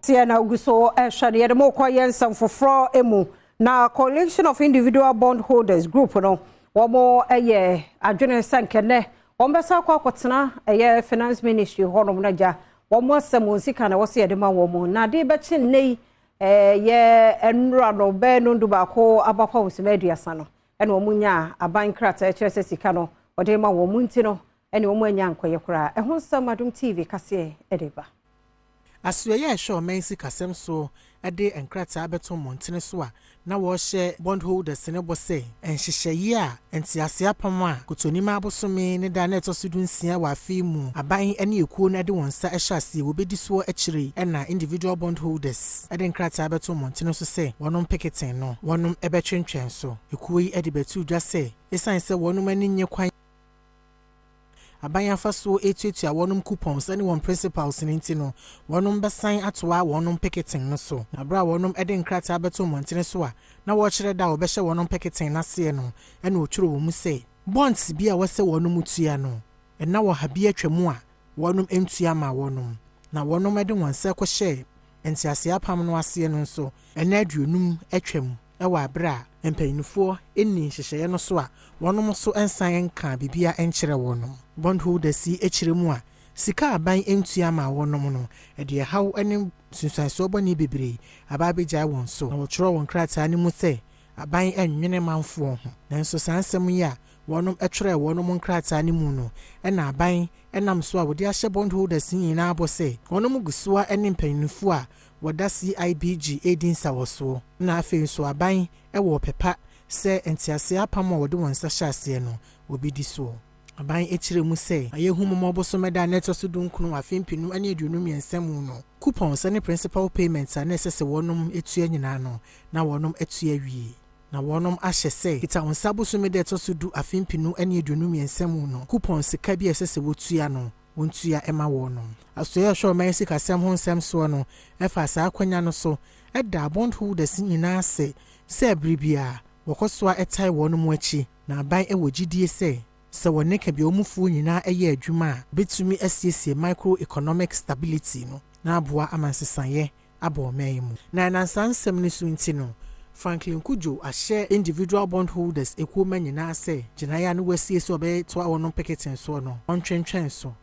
Siena Uguso Shadi the Moko Yensen for fraud emu na collection of individual bondholders group no one more a year adwene sankene one besa kwa kwotena a year finance ministry honom naja one more semusika na wose yedema wo na de bechi nei ye enra no be no nduba ko abakwa wosmeduasa no ene omunya aban krata echese sika no ode ma wo munti no ene omuanya nkoye kura ehun samadum tv kase edeba Asweye show mensi kasem so ade enkrata abeto montene so a na wo hye bondholders ne bo say enhyehyeye a entiase apam a kotonima abosome ne da na etosudu nsia wa afi mu aban ene ekuo na de wonsa ehyasie wo bedi so akire na individual bondholders ade enkrata abeto montene so say wonom picketing no wonom ebetwentwen so ekuo yi ade betu dwa say esan say wonom ani nye kwan Abanya faso etuetu a wonum coupons ani won principals ninti no wonum besan atoa wonum picketing no so na bra wonum ede nkrata abeto montene so a na wo kire da wo behye wonum picketing na se no ene otwuro wo mu say bonds bi a wose wonum tua no na wo habi atwamu a wonum entua ma wonum na wonum ede wonse ko hye entiase apam no ase no so ene aduonum atwam ewa abra empanyinfo eni hyehyeye no so a wonum so ensan enka bibia enkyere wonum bondholders si echiremu a sika aban entua ma wonum no ede haw ene sunsanso boni bebre ababegya won so na wotro won krata ne mu se aban enwene manfo ho nanso sansem yi a wonum etwere wonum krata ne mu no na aban enam so a wodi ahye bondholders nyina abose wonum gusoa ene mpanyinfo a wada CIBG edinsa woso na afi so aban ewo pepa se entiase apam a wode wonsa hyase no obidi so aban echire mu se ayehummo obosomeda na etoso dunkunu afimpinu ane aduonum yensemu no coupons ane principal payments ane sese wonum etua nyina no na wonum etua wie na wonum ahye se kita wonsa bosomeda etoso du afimpinu ane aduonum yensemu no coupons ka bi sese wotua no wontua ema wonum asoya show mensi kasem ho nsem so no efa sa akwanya no so eda bondholders nyina se bribia wokosoa etai wonum achi na aban ewogidie se wonne ka bi omufu nyina eye adwuma betumi asiesie microeconomic stability no na aboa amansesaye aboman mu na nansansem ne so nti no Franklin Kujo ahye individual bondholders ekuoma nyina se ginaya no wasie so be to a wonom picketing so no ontwentwen so